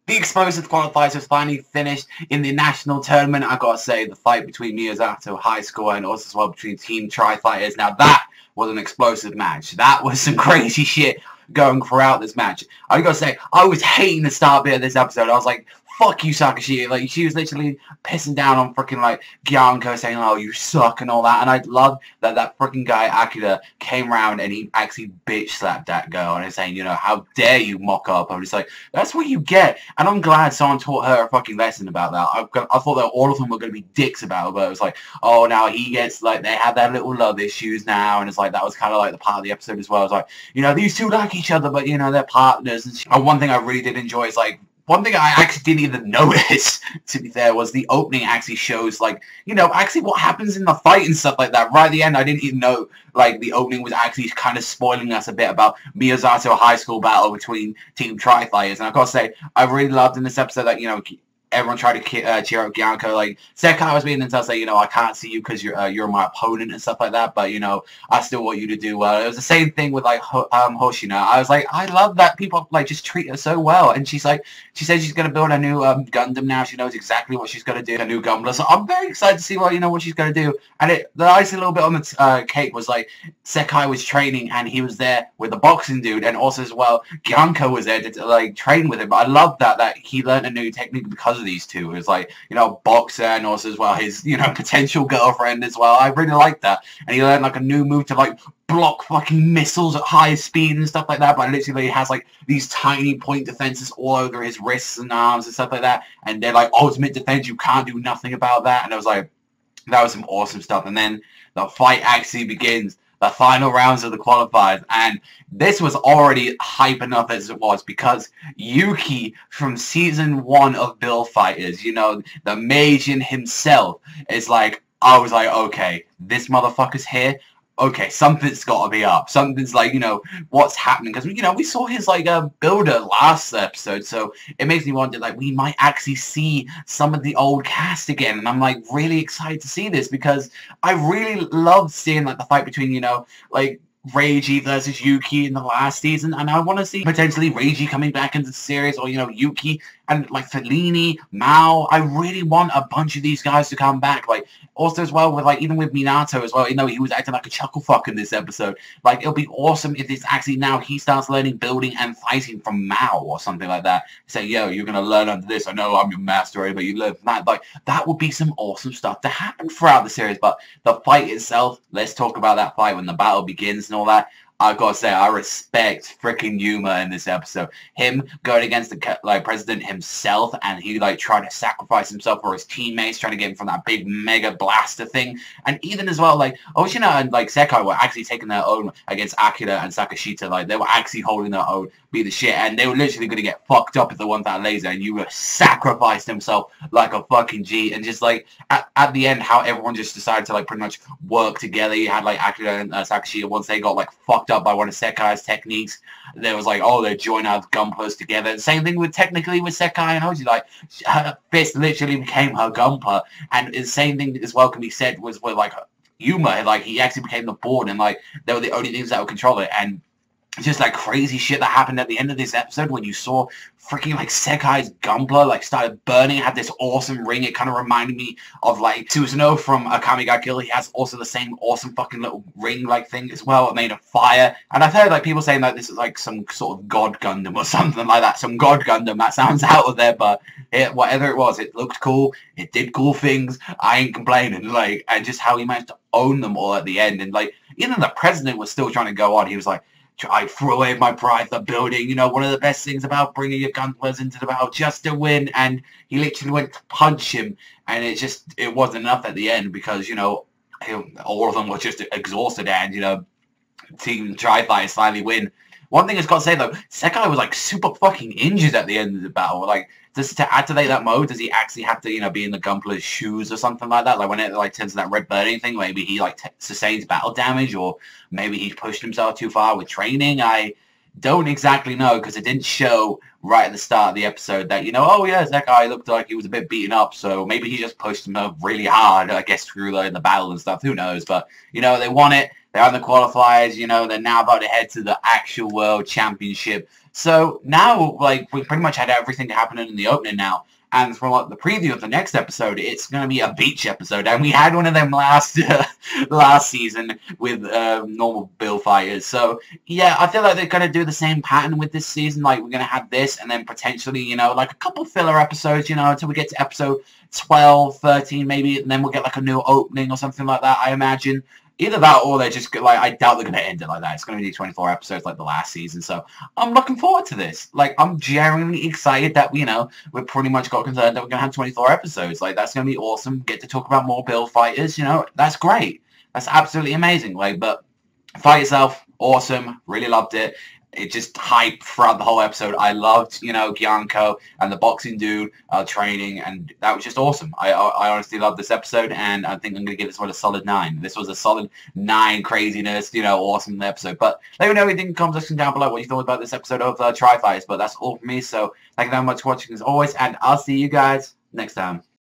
The explosive qualifiers was finally finished in the national tournament. I gotta say, the fight between Miyazato High School and also as well between Team Tri-Fighters. Now that was an explosive match. That was some crazy shit going throughout this match. I gotta say, I was hating the start bit of this episode. I was like, fuck you, Sakashi. Like, she was literally pissing down on freaking, like, Gyanko, saying, oh, you suck and all that. And I love that that freaking guy, Akira, came around and he actually bitch-slapped that girl and he's saying, you know, how dare you mock up. I'm just like, that's what you get. And I'm glad someone taught her a fucking lesson about that. I thought that all of them were going to be dicks about it, but it was like, oh, now he gets, like, they have their little love issues now. And it's like, that was kind of like the part of the episode as well. It's like, you know, these two like each other, but, you know, they're partners. And one thing I really did enjoy is, like, one thing I actually didn't even notice, to be fair, was the opening actually shows, like, you know, actually what happens in the fight and stuff like that. Right at the end, I didn't even know, like, the opening was actually kind of spoiling us a bit about Miyazato High School battle between Team Tri-Fighters. And I've got to say, I really loved in this episode that, you know, everyone tried to cheer up Gyanko. Like, Sekai was being intense, like, you know, I can't see you because you're my opponent and stuff like that, but, you know, I still want you to do well. It was the same thing with, like, Hoshina. I was like, I love that people, like, just treat her so well. And she's like, she says she's going to build a new Gundam now. She knows exactly what she's going to do, a new Gundam. So I'm very excited to see what, you know, what she's going to do. And the icing little bit on the cake was, like, Sekai was training and he was there with the boxing dude, and also as well, Gyanko was there to, like, train with him. But I love that he learned a new technique because of these two. It was like, you know, boxer and also as well his, you know, potential girlfriend as well. I really liked that. And he learned like a new move to like block fucking missiles at high speed and stuff like that, but literally he has like these tiny point defenses all over his wrists and arms and stuff like that, and they're like ultimate defense. You can't do nothing about that. And I was like, that was some awesome stuff. And then the fight actually begins, the final rounds of the qualifiers, and this was already hype enough as it was because Yuki from season 1 of Bill Fighters, you know, the Majin himself, is like, I was like, okay, this motherfucker's here. Okay, something's got to be up. Something's like, you know, what's happening? Because, you know, we saw his, like, builder last episode, so it makes me wonder, like, we might actually see some of the old cast again, and I'm, like, really excited to see this, because I really loved seeing, like, the fight between, you know, like, Reiji versus Yuki in the last season, and I want to see potentially Reiji coming back into the series, or, you know, Yuki, and, like, Fellini, Mao. I really want a bunch of these guys to come back, like, also as well, with, like, even with Minato as well, you know, he was acting like a chuckle fuck in this episode. Like, it'll be awesome if it's actually now he starts learning building and fighting from Mao, or something like that. Say, yo, you're gonna learn under this, I know I'm your master already, but you learn from that. Like, that would be some awesome stuff to happen throughout the series. But the fight itself, let's talk about that fight when the battle begins and all that. I gotta say, I respect freaking Yuma in this episode. Him going against the, like, president himself, and he, like, trying to sacrifice himself for his teammates, trying to get him from that big mega blaster thing. And even as well, like, Oshina and, like, Sekai were actually taking their own against Akira and Sakashita. Like, they were actually holding their own, be the shit, and they were literally gonna get fucked up if the one that laser, and Yuma sacrificed himself like a fucking G. And just, like, at the end, how everyone just decided to, like, pretty much work together. You had, like, Akira and Sakashita, once they got, like, fucked up by one of Sekai's techniques, there was like, oh, they join our Gunplas together. Same thing with technically with Sekai and Hoji, like, her fist literally became her Gunpla, and the same thing as well can be said was with, like, Yuma, like, he actually became the board, and, like, they were the only things that would control it. And just like crazy shit that happened at the end of this episode when you saw freaking like Sekai's Gunpla like started burning, had this awesome ring. It kind of reminded me of like Susanoo from Akame Got Killed. He has also the same awesome fucking little ring like thing as well, made of fire. And I've heard like people saying like this is like some sort of god Gundam or something like that. Some god Gundam. That sounds out of there, but whatever it was, it looked cool. It did cool things. I ain't complaining. Like, and just how he managed to own them all at the end. And like even the president was still trying to go on. He was like, I threw away my pride for building, you know, one of the best things about bringing your Gunplas into the battle just to win. And he literally went to punch him, and it wasn't enough at the end because, you know, all of them were just exhausted, and, you know, Team Tri-Fighters finally win. One thing I've got to say, though, Sekai was, like, super fucking injured at the end of the battle. Like, just to activate that mode, does he actually have to, you know, be in the Gunpla's shoes or something like that? Like, when it, like, turns to that red burning thing, maybe he, like, sustains battle damage, or maybe he pushed himself too far with training. I don't exactly know, because it didn't show right at the start of the episode that, you know, oh, yeah, Sekai looked like he was a bit beaten up, so maybe he just pushed him up really hard, I guess, through the battle and stuff. Who knows? But, you know, they won it. They're on the qualifiers, you know, they're now about to head to the actual World Championship. So now, like, we pretty much had everything happening in the opening now. And from like, the preview of the next episode, it's going to be a beach episode. And we had one of them last season with normal build fighters. So, yeah, I feel like they're going to do the same pattern with this season. Like, we're going to have this and then potentially, you know, like a couple filler episodes, you know, until we get to episode 12, 13 maybe. And then we'll get like a new opening or something like that, I imagine. Either that or they're just, like, I doubt they're going to end it like that. It's going to be 24 episodes like the last season. So I'm looking forward to this. Like, I'm genuinely excited that, you know, we've pretty much got concerned that we're going to have 24 episodes. Like, that's going to be awesome. Get to talk about more build fighters, you know. That's great. That's absolutely amazing. Like, but fight itself, awesome. Really loved it. It just hype throughout the whole episode. I loved, you know, Gyanko and the boxing dude training, and that was just awesome. I honestly loved this episode, and I think I'm going to give this one a solid 9. This was a solid 9 craziness, you know, awesome episode. But let me know what you think in the comment section down below what you thought about this episode of Tri Fighters. But that's all from me, so thank you very much for watching as always, and I'll see you guys next time.